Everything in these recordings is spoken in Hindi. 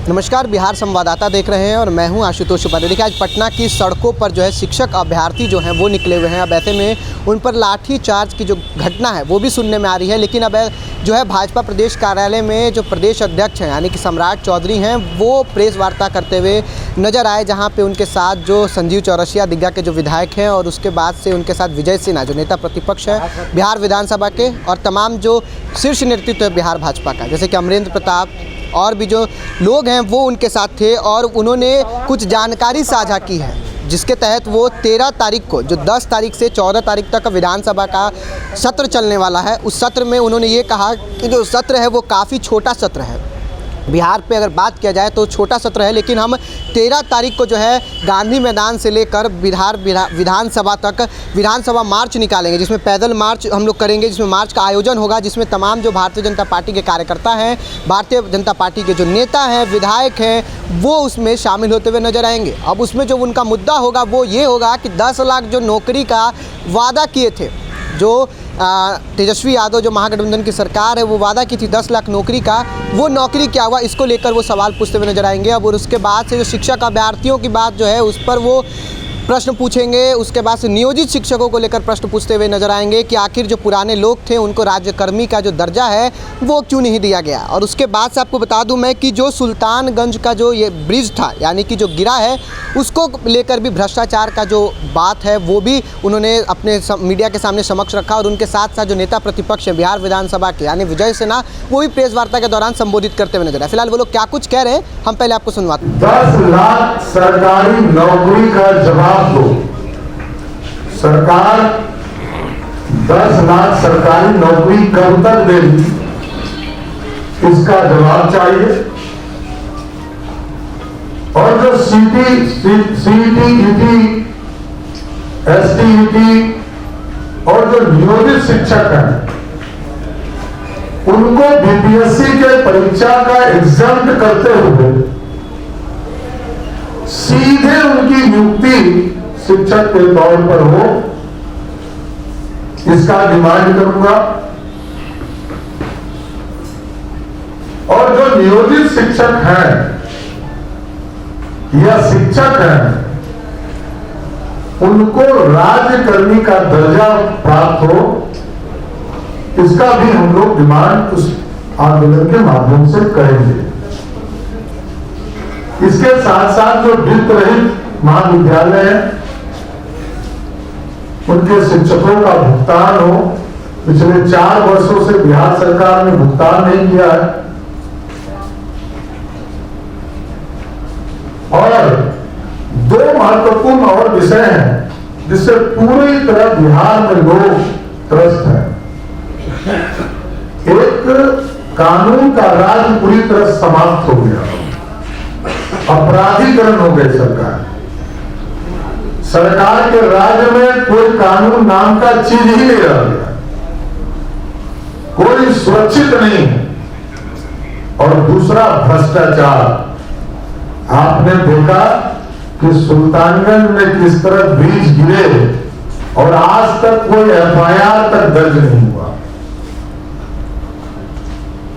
नमस्कार, बिहार संवाददाता देख रहे हैं और मैं हूं आशुतोष उपाध्याय। देखिए, आज पटना की सड़कों पर जो है शिक्षक अभ्यर्थी जो हैं वो निकले हुए हैं। अब ऐसे में उन पर लाठी चार्ज की जो घटना है वो भी सुनने में आ रही है। लेकिन अब जो है भाजपा प्रदेश कार्यालय में जो प्रदेश अध्यक्ष हैं यानी कि सम्राट चौधरी हैं, वो प्रेस वार्ता करते हुए नजर आए, जहाँ पे उनके साथ जो संजीव चौरसिया दिग्गा के जो विधायक हैं और उसके बाद से उनके साथ विजय सिन्हा जो नेता प्रतिपक्ष है बिहार विधानसभा के, और तमाम जो शीर्ष नेतृत्व है बिहार भाजपा का, जैसे कि अमरेंद्र प्रताप और भी जो लोग हैं वो उनके साथ थे। और उन्होंने कुछ जानकारी साझा की है जिसके तहत वो 13 तारीख को, जो 10 तारीख से 14 तारीख तक विधानसभा का सत्र चलने वाला है, उस सत्र में उन्होंने ये कहा कि जो सत्र है वो काफ़ी छोटा सत्र है। बिहार पे अगर बात किया जाए तो छोटा सत्र है, लेकिन हम 13 तारीख को जो है गांधी मैदान से लेकर बिहार विधानसभा तक विधानसभा मार्च निकालेंगे, जिसमें पैदल मार्च हम लोग करेंगे, जिसमें मार्च का आयोजन होगा, जिसमें तमाम जो भारतीय जनता पार्टी के कार्यकर्ता हैं, भारतीय जनता पार्टी के जो नेता हैं, विधायक हैं, वो उसमें शामिल होते हुए नजर आएंगे। अब उसमें जो उनका मुद्दा होगा वो ये होगा कि 10 लाख जो नौकरी का वादा किए थे, जो तेजस्वी यादव जो महागठबंधन की सरकार है वो वादा की थी 10 लाख नौकरी का, वो नौकरी क्या हुआ, इसको लेकर वो सवाल पूछते हुए नजर आएंगे। अब और उसके बाद से जो शिक्षक अभ्यर्थियों की बात जो है उस पर वो प्रश्न पूछेंगे। उसके बाद से नियोजित शिक्षकों को लेकर प्रश्न पूछते हुए नजर आएंगे कि आखिर जो पुराने लोग थे उनको राज्यकर्मी का जो दर्जा है वो क्यों नहीं दिया गया। और उसके बाद से आपको बता दूं मैं कि जो सुल्तानगंज का जो ये ब्रिज था यानी कि जो गिरा है, उसको लेकर भी भ्रष्टाचार का जो बात है वो भी उन्होंने अपने मीडिया के सामने समक्ष रखा। और उनके साथ साथ जो नेता प्रतिपक्ष हैं बिहार विधानसभा के यानी विजय सिन्हा, वो भी प्रेस वार्ता के दौरान संबोधित करते हुए नजर आए। फिलहाल वो लोग क्या कुछ कह रहे हैं हम पहले आपको सुनवाते हैं। 10 लाख सरकारी नौकरी का जवाब दो। सरकार 10 लाख सरकारी नौकरी कब तक देगी, इसका जवाब चाहिए। और जो सीईटी, एसटीईटी और जो नियोजित शिक्षक हैं, उनको बीपीएससी के परीक्षा का एग्जाम करते हुए सीधे उनकी नियुक्ति शिक्षक के तौर पर हो, इसका डिमांड करूंगा। और जो नियोजित शिक्षक हैं या शिक्षक हैं, उनको राज्यकर्मी का दर्जा प्राप्त हो, इसका भी हम लोग डिमांड उस आंदोलन के माध्यम से करेंगे। इसके साथ साथ जो वित्त रहित महाविद्यालय है, उनके शिक्षकों का भुगतान हो। पिछले 4 वर्षों से बिहार सरकार ने भुगतान नहीं किया है। और 2 महत्वपूर्ण और विषय हैं जिससे पूरी तरह बिहार में लोग त्रस्त हैं। एक, कानून का राज पूरी तरह समाप्त हो गया, अपराधीकरण हो गई सरकार के राज्य में कोई कानून नाम का चीज ही नहीं रह गया, कोई सुरक्षित नहीं है। और दूसरा, भ्रष्टाचार। आपने देखा कि सुल्तानगंज में किस तरह ब्रिज गिरे और आज तक कोई एफआईआर तक दर्ज नहीं हुआ।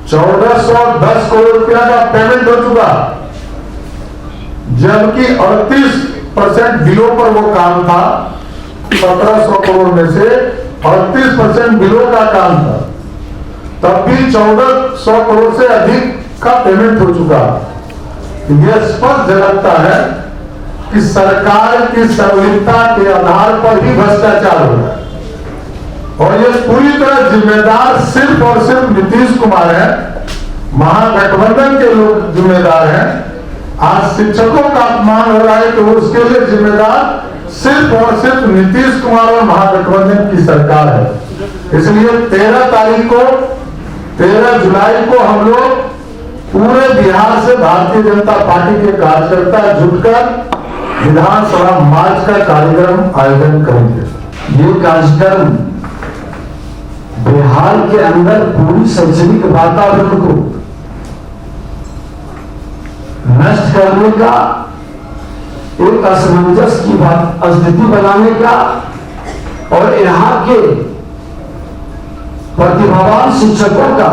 1410 करोड़ रुपया का पेमेंट हो चुका, जबकि 38% बिलों पर वो काम था। 1700 करोड़ में से 38% बिलों का काम था, तब भी 1400 करोड़ से अधिक का पेमेंट हो चुका। यह स्पष्ट झलकता है कि सरकार की संलिप्तता के आधार पर ही भ्रष्टाचार हो रहा है। और ये पूरी तरह जिम्मेदार सिर्फ और सिर्फ नीतीश कुमार है, महागठबंधन के लोग जिम्मेदार हैं। आज शिक्षकों का अपमान हो रहा है तो उसके लिए जिम्मेदार सिर्फ और सिर्फ नीतीश कुमार और महागठबंधन की सरकार है। इसलिए 13 जुलाई को हम लोग पूरे बिहार से भारतीय जनता पार्टी के कार्यकर्ता जुटकर विधानसभा मार्च का कार्यक्रम आयोजन करेंगे। ये कार्यक्रम बिहार के अंदर पूरी शैक्षणिक वातावरण को नष्ट करने का, एक असमंजस की स्थिति बनाने का और यहाँ के प्रतिभावान शिक्षकों का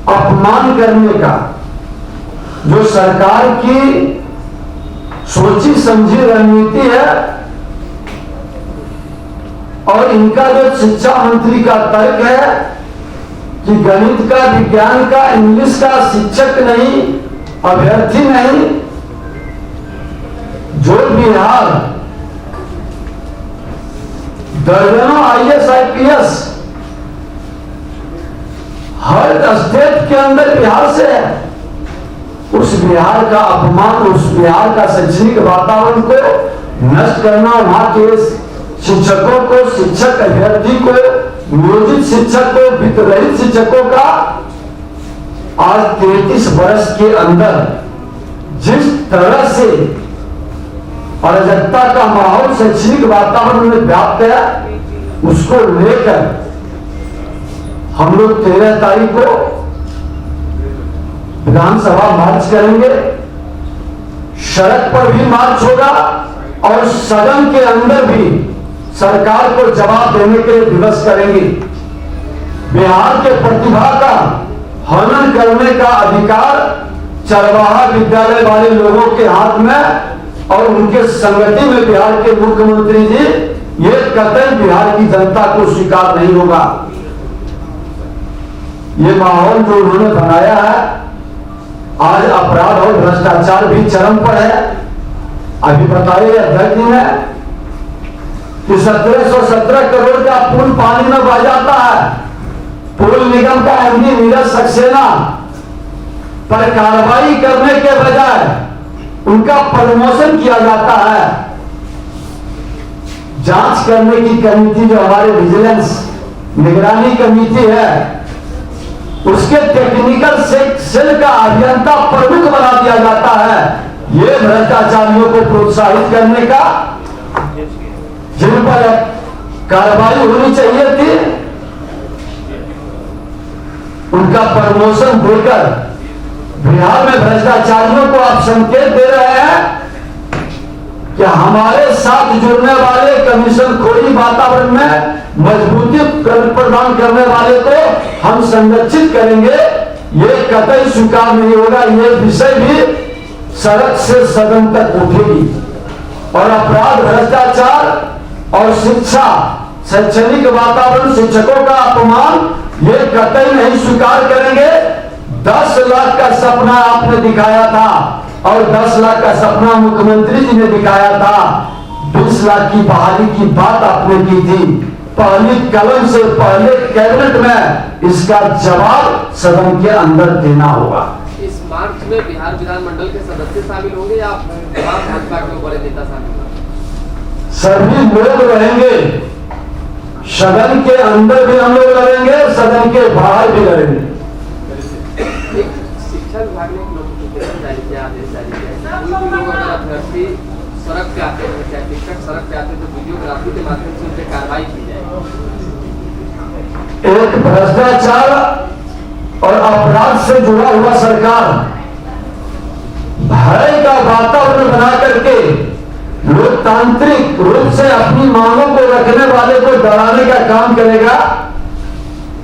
अपमान करने का जो सरकार की सोची समझी रणनीति है और इनका जो शिक्षा मंत्री का तर्क है कि गणित का, विज्ञान का, इंग्लिश का शिक्षक नहीं, अभ्यर्थी नहीं, जो बिहार दर्जनों IAS IPS हर स्टेट के अंदर बिहार से है, उस बिहार का अपमान, उस बिहार का शैक्षणिक वातावरण को नष्ट करना, वहां के शिक्षकों को, शिक्षक अभ्यर्थी को, नियोजित शिक्षक को, वित्तरहित शिक्षकों का आज 33 वर्ष के अंदर जिस तरह से अराजकता का माहौल शैक्षणिक वातावरण में व्याप्त है, उसको लेकर हम लोग 13 तारीख को विधानसभा मार्च करेंगे, सड़क पर भी मार्च होगा और सदन के अंदर भी सरकार को जवाब देने के लिए दिवस करेंगे। बिहार के प्रतिभा का हनन करने का अधिकार चरवाहा विद्यालय वाले लोगों के हाथ में और उनके संगति में बिहार के मुख्यमंत्री जी, ये कतई बिहार की जनता को स्वीकार नहीं होगा। ये माहौल जो उन्होंने बनाया है, आज अपराध और भ्रष्टाचार भी चरम पर है। अभी बताइए अध्यक्ष जी ने कि 1717 करोड़ का पुल पानी में बह जाता है। पुल निगम का MD नीरज सक्सेना पर कार्रवाई करने के बजाय उनका प्रमोशन किया जाता है। जांच करने की कमेटी जो हमारे विजिलेंस निगरानी कमेटी है, उसके टेक्निकल सेल का अभियंता प्रमुख बना दिया जाता है। ये भ्रष्टाचारियों को प्रोत्साहित करने का, जिन पर कार्रवाई होनी चाहिए थी, उनका प्रमोशन देकर बिहार में भ्रष्टाचारियों को आप संकेत दे रहे हैं कि हमारे साथ जुड़ने वाले कमीशन खोरी वातावरण में मजबूती प्रदान करने वाले को हम संरक्षित करेंगे। ये कतई स्वीकार नहीं होगा। ये विषय भी सड़क से सदन तक उठेगी और अपराध, भ्रष्टाचार और शिक्षा, शैक्षणिक वातावरण, शिक्षकों का अपमान, ये कतई नहीं स्वीकार करेंगे। 10 लाख का सपना आपने दिखाया था और 10 लाख का सपना मुख्यमंत्री जी ने दिखाया था। 20 लाख की बहाली की बात आपने की थी। पहली कलम से पहले कैबिनेट में इसका जवाब सदन के अंदर देना होगा। इस मार्च में बिहार विधानमंडल के सदस्य शामिल होंगे या भाजपा के बड़े नेता शामिल होंगे? सभी लोग रहेंगे, सदन के अंदर भी हम लोग लड़ेंगे, सदन के बाहर भी लड़ेंगे। शिक्षा विभाग ने एक नोटिफिकेशन जारी किया, आदेश जारी किया, कोई भी लोग अगर अभ्यर्थी सड़क पे आते हैं, चाहे शिक्षक सड़क पे आते हैं, तो वीडियोग्राफी के माध्यम से उन पर कार्रवाई की जाए। एक भ्रष्टाचार और अपराध से जुड़ा हुआ सरकार भय का वातावरण बना करके लोकतांत्रिक रूप से अपनी मांगों को रखने वाले को डराने का काम करेगा।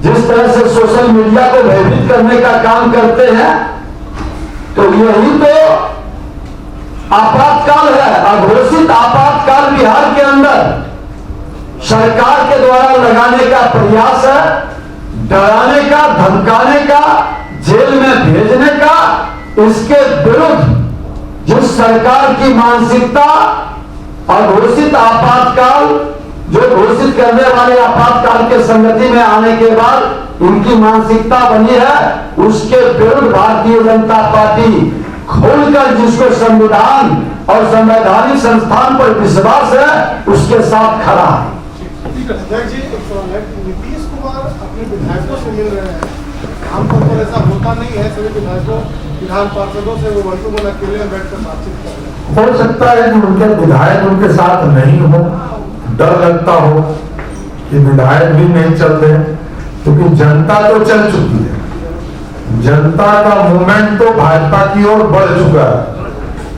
जिस तरह से सोशल मीडिया को भयभीत करने का काम करते हैं, तो यही तो आपातकाल है। अघोषित आपातकाल बिहार के अंदर सरकार के द्वारा लगाने का प्रयास है, डराने का, धमकाने का, जेल में भेजने का। इसके विरुद्ध जिस सरकार की मानसिकता अघोषित आपातकाल, जो घोषित करने वाले आपातकाल के संगति में आने के बाद इनकी मानसिकता बनी है, उसके विरुद्ध भारतीय जनता पार्टी खोलकर, जिसको संविधान और संवैधानिक संस्थान पर विश्वास है, उसके साथ खड़ा है। नीतीश कुमार अपने विधायकों से मिल रहे हैं, आमतौर पर ऐसा होता नहीं है। सभी विधायकों, विधान पार्षदों से वो वर्तमान अकेले में बैठकर बातचीत कर रहे हैं। हो सकता है कि उनके विधायक उनके साथ नहीं हो, डर लगता हो कि विधायक भी नहीं चल रहे, क्योंकि जनता तो चल चुकी है। जनता का मूवमेंट तो भाजपा की ओर बढ़ चुका है।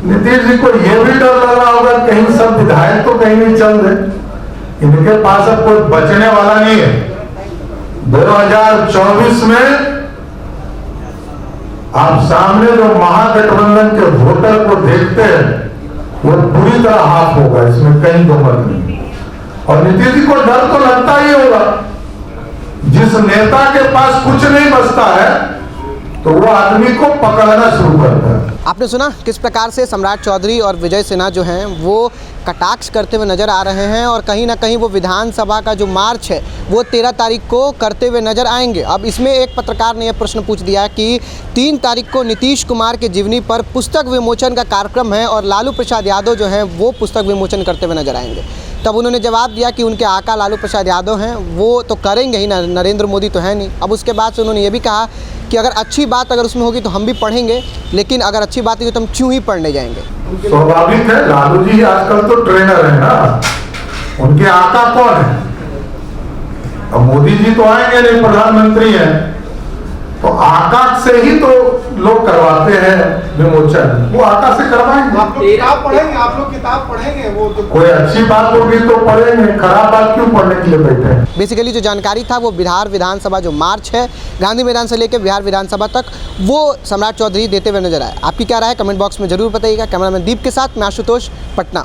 नीतीश जी को यह भी डर लग रहा होगा कहीं सब विधायक तो कहीं नहीं चल रहे, इनके पास अब कोई बचने वाला नहीं है। 2024 में आप सामने जो महागठबंधन के वोटर को देखते हैं वो पूरी तरह हाफ होगा, इसमें कहीं दो मत नहीं। और नीतीश जी को डर तो लगता ही होगा, जिस नेता के पास कुछ नहीं बचता है तो वो आदमी को पकड़ना शुरू करता है। आपने सुना किस प्रकार से सम्राट चौधरी और विजय सिन्हा जो हैं वो कटाक्ष करते हुए नज़र आ रहे हैं और कहीं ना कहीं वो विधानसभा का जो मार्च है वो 13 तारीख को करते हुए नज़र आएंगे। अब इसमें एक पत्रकार ने यह प्रश्न पूछ दिया कि 3 तारीख को नीतीश कुमार के जीवनी पर पुस्तक विमोचन का कार्यक्रम है और लालू प्रसाद यादव जो हैं वो पुस्तक विमोचन करते हुए नजर आएंगे। तब उन्होंने जवाब दिया कि उनके आका लालू प्रसाद यादव हैं, वो तो करेंगे ही ना, नरेंद्र मोदी तो है नहीं। अब उसके बाद से उन्होंने ये भी कहा कि अगर अच्छी बात अगर उसमें होगी तो हम भी पढ़ेंगे, लेकिन अगर अच्छी बात होगी तो हम क्यों ही पढ़ने जाएंगे। स्वाभाविक है, लालू जी आजकल तो ट्रेनर है ना, उनके आका कौन है? अब मोदी जी तो आएंगे नहीं, प्रधानमंत्री हैं, तो आका से ही तो लोग करवाते हैं विमोचन, वो आका से करवाएंगे। आप लोग किताब पढ़ेंगे, आप लोग किताब पढ़ेंगे, वो तो कोई अच्छी बात होगी तो पढ़ेंगे, खराब बात क्यों पढ़ने के लिए बैठे हैं? बेसिकली जो जानकारी था वो बिहार विधानसभा जो मार्च है गांधी मैदान से लेकर बिहार विधानसभा तक, वो सम्राट चौधरी देते हुए नजर आए। आपकी क्या राय है कमेंट बॉक्स में जरूर बताइएगा। कैमरामैन दीप के साथ मैं आशुतोष, पटना।